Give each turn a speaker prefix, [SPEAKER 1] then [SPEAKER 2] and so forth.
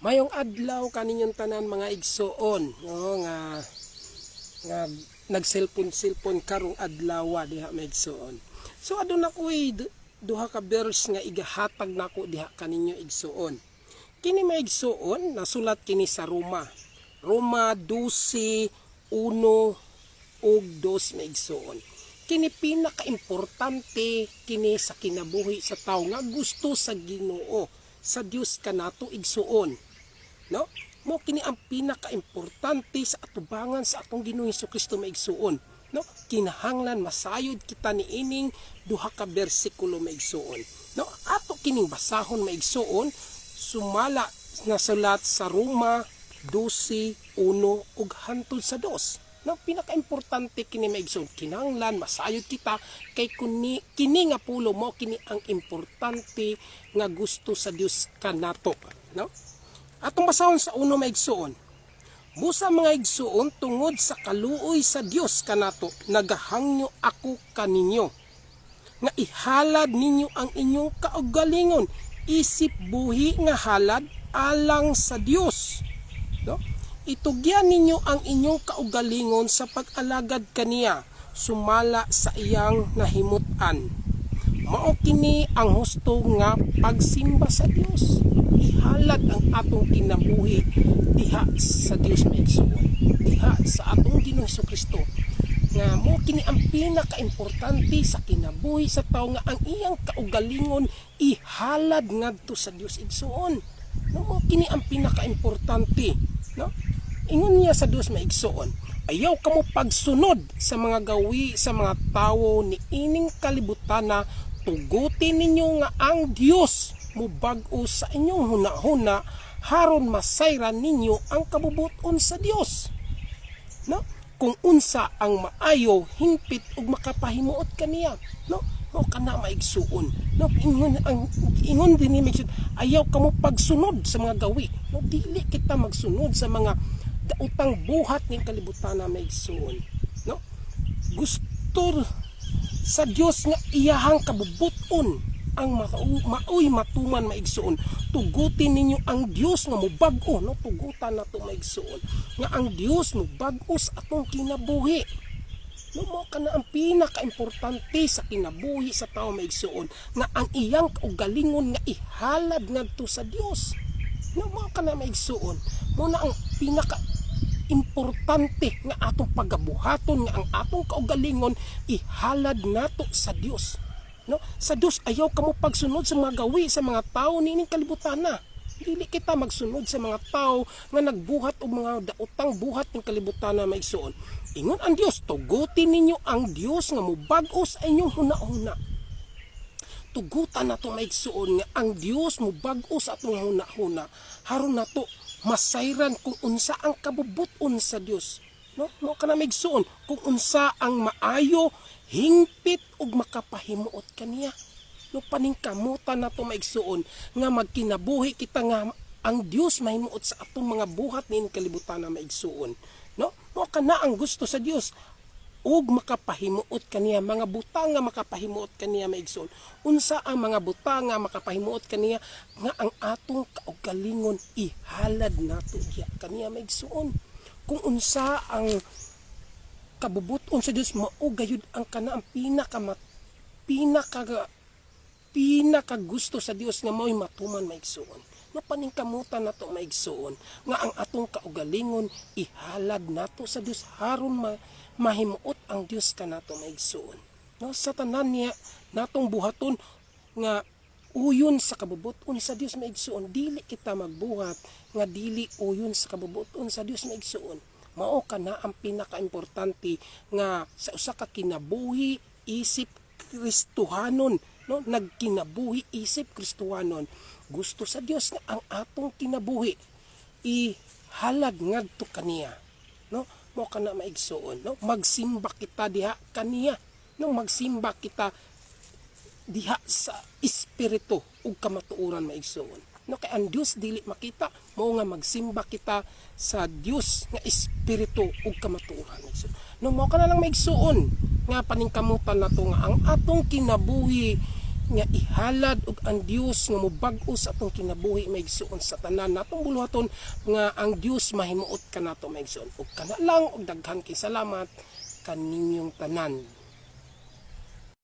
[SPEAKER 1] Mayong adlaw kaninyong tanan mga igsoon, no, nga nag-cellphone karong adlaw diha mga igsoon. So aduna ko'y duha ka verse nga igahatag nako diha kaninyo igsoon. Kini mga igsoon nasulat kini sa Roma 12:1 ug 2 mga igsoon. Kini pinaka-importante kini sa kinabuhi sa tao nga gusto sa Ginoo, sa Dios kanato igsoon. No? Mo kini ang pinaka-importante sa atubangan sa atong Ginoo Hesukristo maigsuon. No? Kinahanglan masayod kita ni ining duha ka bersikulo maigsuon. No? Ato kining basahon maigsuon sumala na sulat sa Roma 12:1 ug hantod sa 2. No, pinaka-importante kini maigsoon, kinahanglan masayod kita kay kini nga pulo mo kini ang importante nga gusto sa Dios kanato, no? Atong basahon sa uno maigsoon. Busa mga igsoon tungod sa kaluoy sa Dios kanato nagahangyo ako kaninyo nga ihalad ninyo ang inyong kaugalingon isip buhi nga halad alang sa Dios, no? Itugyan ninyo ang inyong kaugalingon sa pag-alagad kaniya sumala sa iyang nahimutan. Mao kini ang husto nga pagsimba sa Dios. Ihalad ang atong kinabuhi diha sa Dios maigsuon, diha sa atong Ginoo Hesukristo. Nga mo kini ang pinaka-importante sa kinabuhi sa tao nga ang iyang kaugalingon ihalad ngadto sa Dios igsuon. No, mo kini ang pinaka-importante, no? Ingon niya sa Dios maigsuon, ayaw kamo pagsunod sa mga gawi sa mga tawo ni ining kalibutana, tugutin ninyo nga ang Dios mubag-o sa inyong hunahuna haron masayran ninyo ang kabubuton sa Dios. No? Kung unsa ang maayo, hingpit ug makapahimuot kaniya, no? No kana maigsuon. No, ingon din ni maigsuon, ayaw kamo pagsunod sa mga gawi. No, dili kita magsunod sa mga daotang buhat ning kalibutan na maigsuon. No? Gusto sa Dios nga iyahang kabubuton ang maoy matuman maigsuon. Tugutin ninyo ang Dios nga mubag-o, no? Tugutan nato maigsuon nga ang Dios mubag-o sa atong kinabuhi. No, mo kana ang pinaka-importante sa kinabuhi sa tao maigsuon nga ang iyang kaugalingon nga ihalad ngadto sa Dios. No, mo kana maigsuon mo na ang pinaka-importante nga atong pagabuhaton nga ang atong kaugalingon ihalad nato sa Dios. No, sa Dios ayaw kamo pagsunod sa mga gawi sa mga tao nining kalibutan na. Dili kita magsunod sa mga tao nga nagbuhat og mga daotang buhat ning kalibutan na maigsuon. Ingon ang Dios, tugutin ninyo ang Dios nga mubag-o sa inyong hunahuna. Tugutan nato maigsuon nga ang Dios mubag-o sa atong hunahuna haron nato masayran kung unsa ang kabubuton sa Dios. No, mo kana maigsuon kung unsa ang maayo, hingpit ug makapahimuot kaniya. No, paningkamutan nato maigsuon nga magkinabuhi kita nga ang Dios mahimuot sa atong mga buhat nin kalibutan na maigsuon. No, mo kana ang gusto sa Dios ug makapahimuot kaniya, mga butang nga makapahimuot kaniya maigsuon. Unsa ang mga butang nga makapahimuot kaniya nga ang atong kaugalingon ihalad nato diha kaniya maigsuon. Kung unsa ang kabubuton sa Dios mao gayud ang kana ang pinaka gusto sa Dios nga mao'y matuman maigsuon. No, paningkamutan nato maigsuon nga ang atong kaugalingon ihalad nato sa Dios haron mahimuot ang Dios kanato maigsuon. No, sa tanan niya natong buhaton nga uyon sa kabubuton sa Dios maigsuon, dili kita magbuhat nga dili uyon sa kabubuton sa Dios maigsuon. Mao kana ang pinaka-importante nga sa usa ka kinabuhi isip Kristohanon, no, nagkinabuhi isip Kristohanon. Gusto sa Dios nga ang atong kinabuhi ihalad ngadto kaniya. No, mo kana maigsuon, no? Magsimba kita diha kaniya. No, magsimba kita diha sa espiritu ug kamatuoran maigsuon. No, kay ang Dios dili makita, mao nga magsimba kita sa Dios nga espiritu ug kamatuoran maigsuon. No, mo kana lang maigsuon nga paningkamutan nato nga ang atong kinabuhi nga ihalad og ang Dios nga mobag-o sa atong kinabuhi maigsuon sa tanan natong buluhaton nga ang Dios mahimuot kanato maigsuon ug kana lang og daghan kay salamat kaninyong tanan.